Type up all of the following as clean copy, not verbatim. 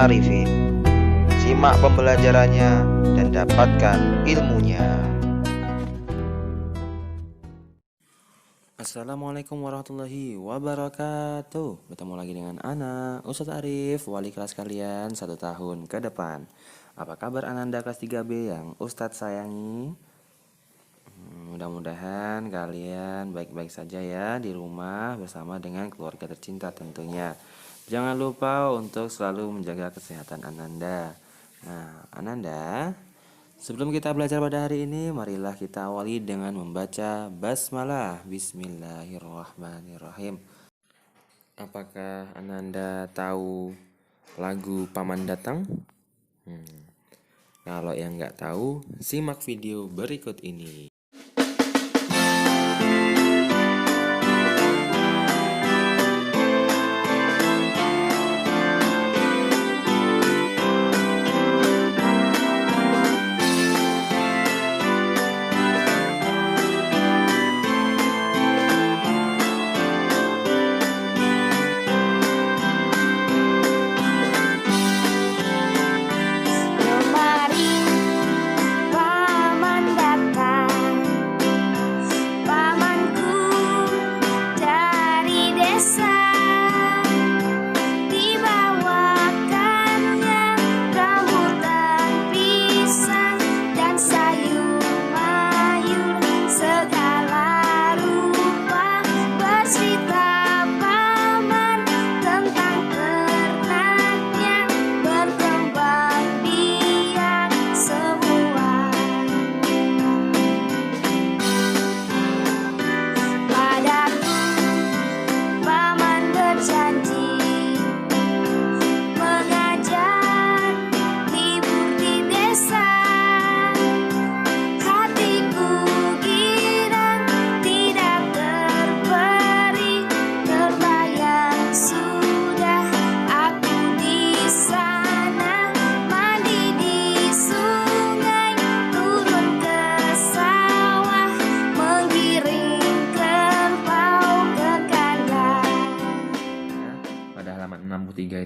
Arifin. Simak pembelajarannya dan dapatkan ilmunya. Assalamualaikum warahmatullahi wabarakatuh. Bertemu lagi dengan Ana, Ustadz Arif, wali kelas kalian 1 tahun ke depan. Apa kabar Ananda kelas 3B yang Ustadz sayangi? Mudah-mudahan kalian baik-baik saja ya di rumah bersama dengan keluarga tercinta tentunya. Jangan lupa untuk selalu menjaga kesehatan Ananda. Nah, Ananda, sebelum kita belajar pada hari ini, marilah kita awali dengan membaca basmalah. Bismillahirrahmanirrahim. Apakah Ananda tahu lagu Paman Datang? Kalau yang nggak tahu, simak video berikut ini.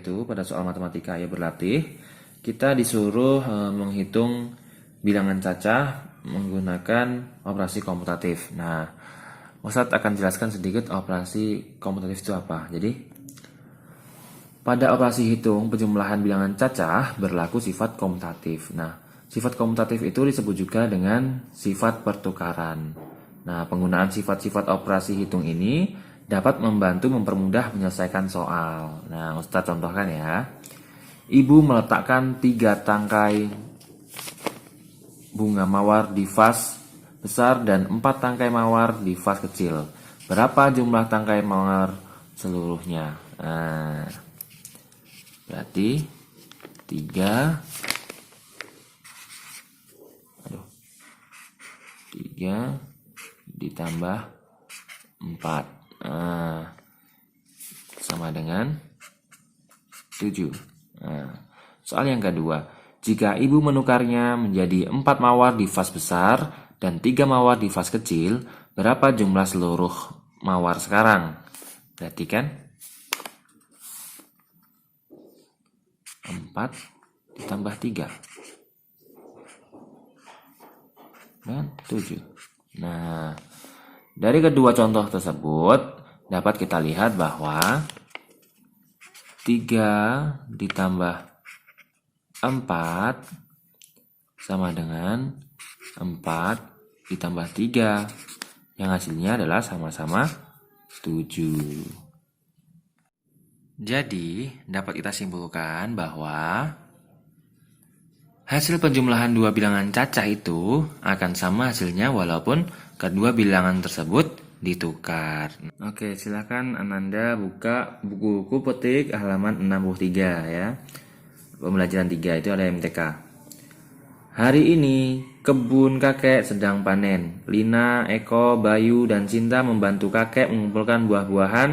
Itu pada soal matematika ayo berlatih, kita disuruh menghitung bilangan cacah menggunakan operasi komutatif. Nah, Ustadz akan jelaskan sedikit operasi komutatif itu apa. Jadi, pada operasi hitung penjumlahan bilangan cacah berlaku sifat komutatif. Nah, sifat komutatif itu disebut juga dengan sifat pertukaran. Nah, penggunaan sifat-sifat operasi hitung ini dapat membantu mempermudah menyelesaikan soal. Nah, Ustadz contohkan ya. Ibu meletakkan 3 tangkai bunga mawar di vas besar dan 4 tangkai mawar di vas kecil. Berapa jumlah tangkai mawar seluruhnya? Nah, berarti 3 ditambah 4. Sama dengan 7. Soal yang kedua, jika ibu menukarnya menjadi 4 mawar di vas besar dan 3 mawar di vas kecil, berapa jumlah seluruh mawar sekarang? Berarti kan 4 ditambah 3 dan 7. Nah, dari kedua contoh tersebut dapat kita lihat bahwa 3 ditambah 4 sama dengan 4 ditambah 3, yang hasilnya adalah sama-sama 7. Jadi dapat kita simpulkan bahwa hasil penjumlahan dua bilangan cacah itu akan sama hasilnya walaupun kedua bilangan tersebut ditukar. Oke, silakan Ananda buka buku petik halaman 63 ya. Pembelajaran 3 itu ada MTK. Hari ini kebun kakek sedang panen. Lina, Eko, Bayu, dan Cinta membantu kakek mengumpulkan buah-buahan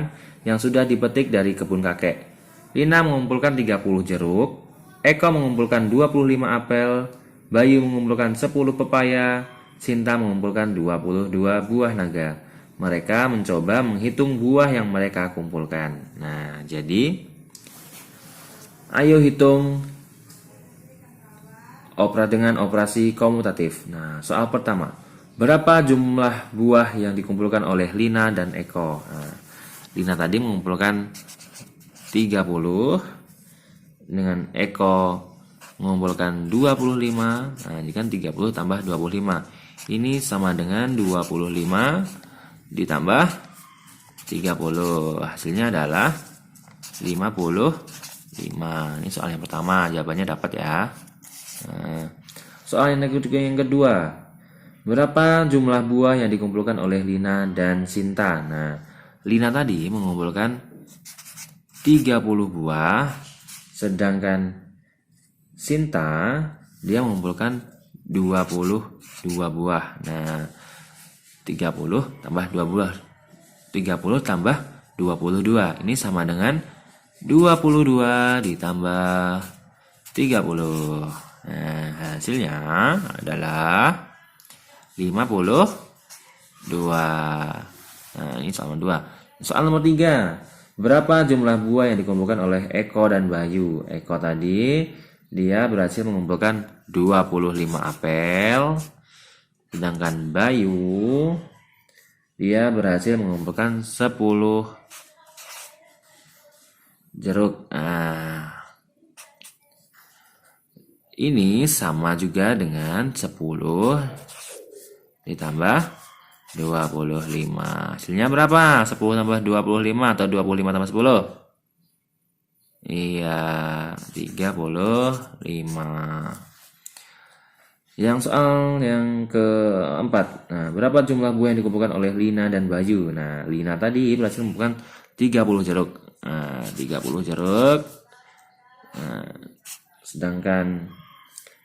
yang sudah dipetik dari kebun kakek. Lina mengumpulkan 30 jeruk, Eko mengumpulkan 25 apel, Bayu mengumpulkan 10 pepaya, Cinta mengumpulkan 22 buah naga. Mereka mencoba menghitung buah yang mereka kumpulkan. Nah, jadi Ayo hitung dengan operasi komutatif. Nah, soal pertama. Berapa jumlah buah yang dikumpulkan oleh Lina dan Eko? Nah, Lina tadi mengumpulkan 30 dengan Eko mengumpulkan 25. Nah, ini kan 30 tambah 25. Ini sama dengan 25 ditambah 30. Hasilnya adalah 55. Ini soal yang pertama, jawabannya dapat ya. Nah, soal yang kedua. Berapa jumlah buah yang dikumpulkan oleh Lina dan Sinta? Nah, Lina tadi mengumpulkan 30 buah, sedangkan Sinta dia mengumpulkan 22 buah. Nah, 30 tambah 2 buah. 30 tambah 22. Ini sama dengan 22 ditambah 30. Nah, hasilnya adalah 52. Nah, ini soal nomor 2. Soal nomor 3. Berapa jumlah buah yang dikumpulkan oleh Eko dan Bayu? Eko tadi dia berhasil mengumpulkan 25 apel. Sedangkan Bayu dia berhasil mengumpulkan 10 jeruk. Nah, ini sama juga dengan 10 ditambah 25. Hasilnya berapa? 10 tambah 25 atau 25 tambah 10? Iya, 35. Yang soal yang keempat. Nah, berapa jumlah buah yang dikumpulkan oleh Lina dan Bayu? Nah, Lina tadi berhasil mengumpulkan 30 jeruk. Nah, 30 jeruk. Nah, sedangkan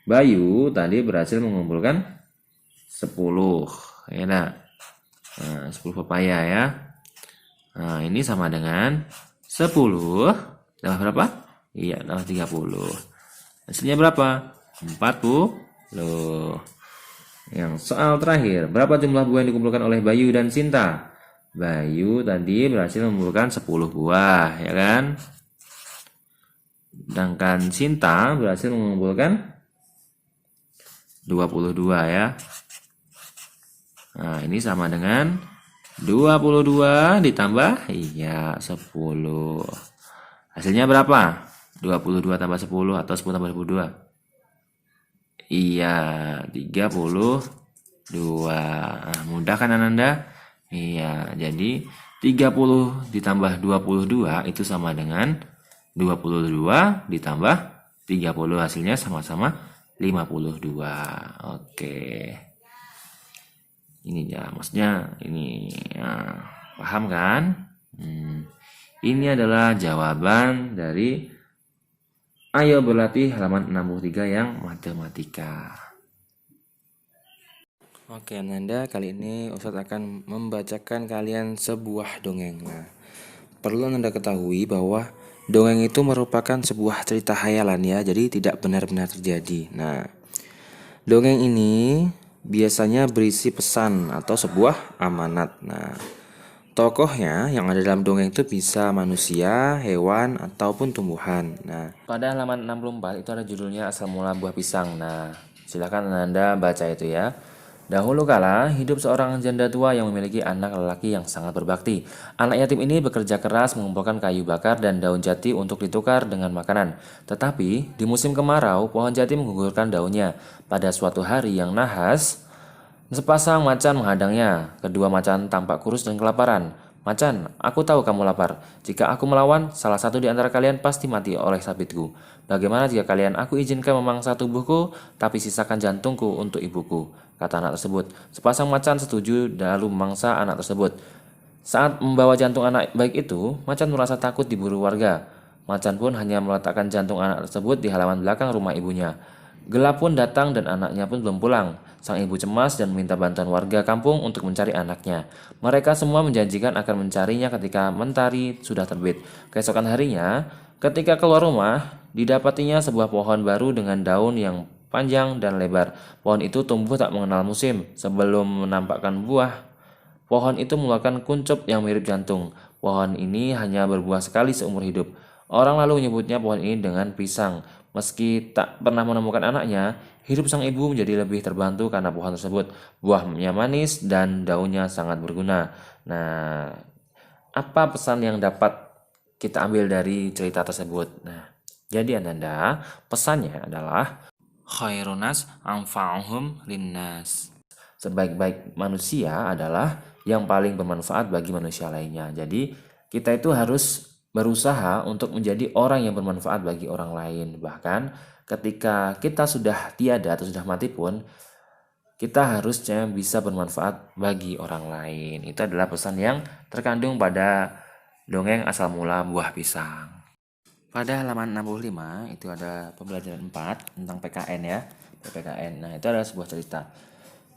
Bayu tadi berhasil mengumpulkan 10. Ya, nah, 10 pepaya ya. Nah, ini sama dengan 10 tambah berapa? Iya, tambah 30. Hasilnya berapa? 40. Yang soal terakhir, berapa jumlah buah yang dikumpulkan oleh Bayu dan Sinta? Bayu tadi berhasil mengumpulkan 10 buah, ya kan? Sedangkan Sinta berhasil mengumpulkan 22 ya. Nah, ini sama dengan 22 ditambah 10. Hasilnya berapa? 22 tambah 10 atau 10 tambah 22? Iya, 32. Nah, mudah kan Ananda? Iya, jadi 30 ditambah 22 itu sama dengan 22 ditambah 30. Hasilnya sama-sama 52. Oke. Ini ya, maksudnya ini ya, paham kan? Ini adalah jawaban dari Ayo Berlatih halaman 63 yang matematika. Oke, Ananda, kali ini Ustadz akan membacakan kalian sebuah dongeng. Nah, perlu Anda ketahui bahwa dongeng itu merupakan sebuah cerita khayalan ya, jadi tidak benar-benar terjadi. Nah, dongeng ini biasanya berisi pesan atau sebuah amanat. Nah, tokohnya yang ada dalam dongeng itu bisa manusia, hewan, ataupun tumbuhan. Nah, pada halaman 64 itu ada judulnya Asal Mula Buah Pisang. Nah, silakan Anda baca itu ya. Dahulu kala, hidup seorang janda tua yang memiliki anak lelaki yang sangat berbakti. Anak yatim ini bekerja keras mengumpulkan kayu bakar dan daun jati untuk ditukar dengan makanan. Tetapi, di musim kemarau, pohon jati menggugurkan daunnya. Pada suatu hari yang nahas, sepasang macan menghadangnya. Kedua macan tampak kurus dan kelaparan. Macan, aku tahu kamu lapar. Jika aku melawan, salah satu di antara kalian pasti mati oleh sabitku. Bagaimana jika kalian aku izinkan memangsa tubuhku, tapi sisakan jantungku untuk ibuku? Kata anak tersebut. Sepasang macan setuju lalu memangsa anak tersebut. Saat membawa jantung anak baik itu, macan merasa takut diburu warga. Macan pun hanya meletakkan jantung anak tersebut di halaman belakang rumah ibunya. Gelap pun datang dan anaknya pun belum pulang. Sang ibu cemas dan meminta bantuan warga kampung untuk mencari anaknya. Mereka semua menjanjikan akan mencarinya ketika mentari sudah terbit. Keesokan harinya, ketika keluar rumah, didapatinya sebuah pohon baru dengan daun yang panjang dan lebar. Pohon itu tumbuh tak mengenal musim. Sebelum menampakkan buah, pohon itu mengeluarkan kuncup yang mirip jantung. Pohon ini hanya berbuah sekali seumur hidup. Orang lalu menyebutnya pohon ini dengan pisang. Meski tak pernah menemukan anaknya, hidup sang ibu menjadi lebih terbantu karena pohon tersebut. Buahnya manis dan daunnya sangat berguna. Nah, apa pesan yang dapat kita ambil dari cerita tersebut? Nah, jadi Ananda, pesannya adalah khairunas anfa'uhum linnas. Sebaik-baik manusia adalah yang paling bermanfaat bagi manusia lainnya. Jadi, kita itu harus berusaha untuk menjadi orang yang bermanfaat bagi orang lain. Bahkan ketika kita sudah tiada atau sudah mati pun, kita harusnya bisa bermanfaat bagi orang lain. Itu adalah pesan yang terkandung pada dongeng asal mula buah pisang. Pada halaman 65 itu ada pembelajaran 4 tentang PKN ya. PPKN. Nah, itu adalah sebuah cerita.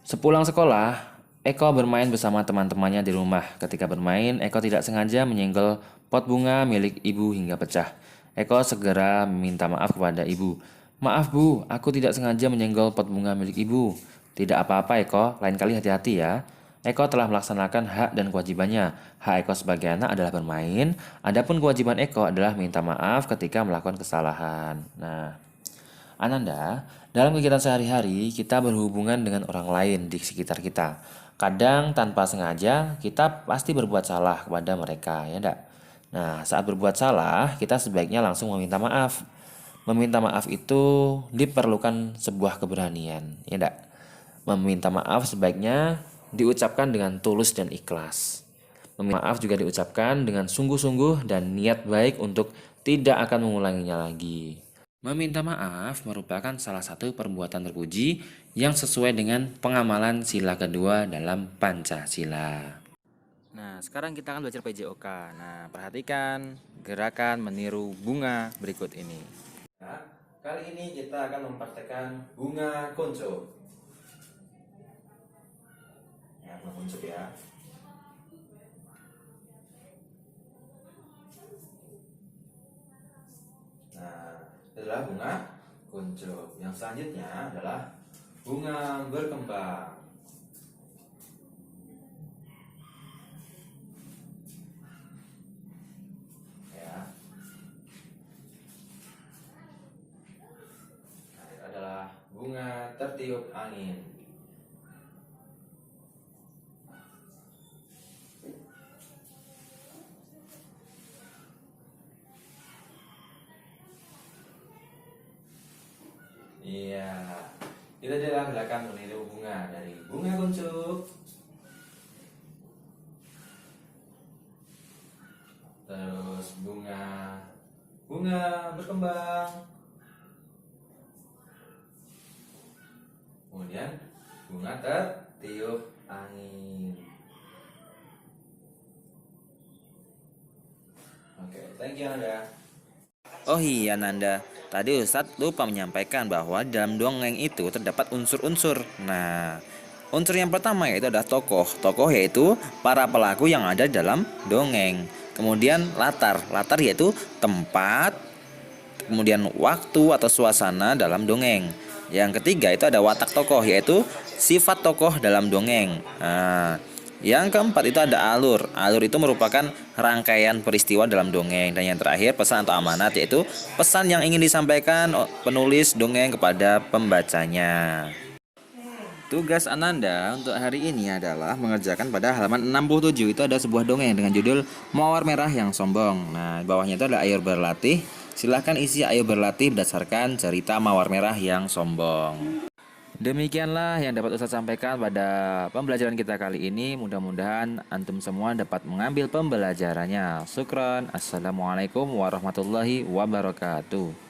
Sepulang sekolah, Eko bermain bersama teman-temannya di rumah. Ketika bermain, Eko tidak sengaja menyenggol pot bunga milik ibu hingga pecah. Eko segera meminta maaf kepada ibu. "Maaf bu, aku tidak sengaja menyenggol pot bunga milik ibu." "Tidak apa-apa Eko, lain kali hati-hati ya." Eko telah melaksanakan hak dan kewajibannya. Hak Eko sebagai anak adalah bermain, adapun kewajiban Eko adalah minta maaf ketika melakukan kesalahan. Nah, Ananda, dalam kegiatan sehari-hari kita berhubungan dengan orang lain di sekitar kita. Kadang tanpa sengaja kita pasti berbuat salah kepada mereka, ya enggak? Nah, saat berbuat salah, kita sebaiknya langsung meminta maaf. Meminta maaf itu diperlukan sebuah keberanian, ya enggak? Meminta maaf sebaiknya diucapkan dengan tulus dan ikhlas. Meminta maaf juga diucapkan dengan sungguh-sungguh dan niat baik untuk tidak akan mengulanginya lagi. Meminta maaf merupakan salah satu perbuatan terpuji yang sesuai dengan pengamalan sila kedua dalam Pancasila. Nah, sekarang kita akan belajar PJOK. Nah, perhatikan gerakan meniru bunga berikut ini. Nah, kali ini kita akan mempraktekkan bunga kuncup. Ya, bunga kuncup ya. Nah, adalah bunga kuncup. Yang selanjutnya adalah bunga berkembang. Ya. Nah, itu adalah bunga tertiup angin. Iya, itu adalah gerakan meniru bunga dari bunga kuncup. Terus bunga berkembang. Kemudian bunga tertiup angin. Oke, thank you Nanda. Oh iya Nanda, tadi Ustadz lupa menyampaikan bahwa dalam dongeng itu terdapat unsur-unsur. Nah, unsur yang pertama yaitu adalah tokoh. Tokoh yaitu para pelaku yang ada dalam dongeng. Kemudian latar yaitu tempat, kemudian waktu atau suasana dalam dongeng. Yang ketiga itu ada watak tokoh yaitu sifat tokoh dalam dongeng. Nah, yang keempat itu ada alur. Alur itu merupakan rangkaian peristiwa dalam dongeng. Dan yang terakhir pesan atau amanat yaitu pesan yang ingin disampaikan penulis dongeng kepada pembacanya. Tugas Ananda untuk hari ini adalah mengerjakan pada halaman 67. Itu ada sebuah dongeng dengan judul Mawar Merah yang Sombong. Nah, di bawahnya itu ada ayo berlatih. Silahkan isi ayo berlatih berdasarkan cerita Mawar Merah yang Sombong. Demikianlah yang dapat Ustaz sampaikan pada pembelajaran kita kali ini. Mudah-mudahan antum semua dapat mengambil pembelajarannya. Syukran. Assalamualaikum warahmatullahi wabarakatuh.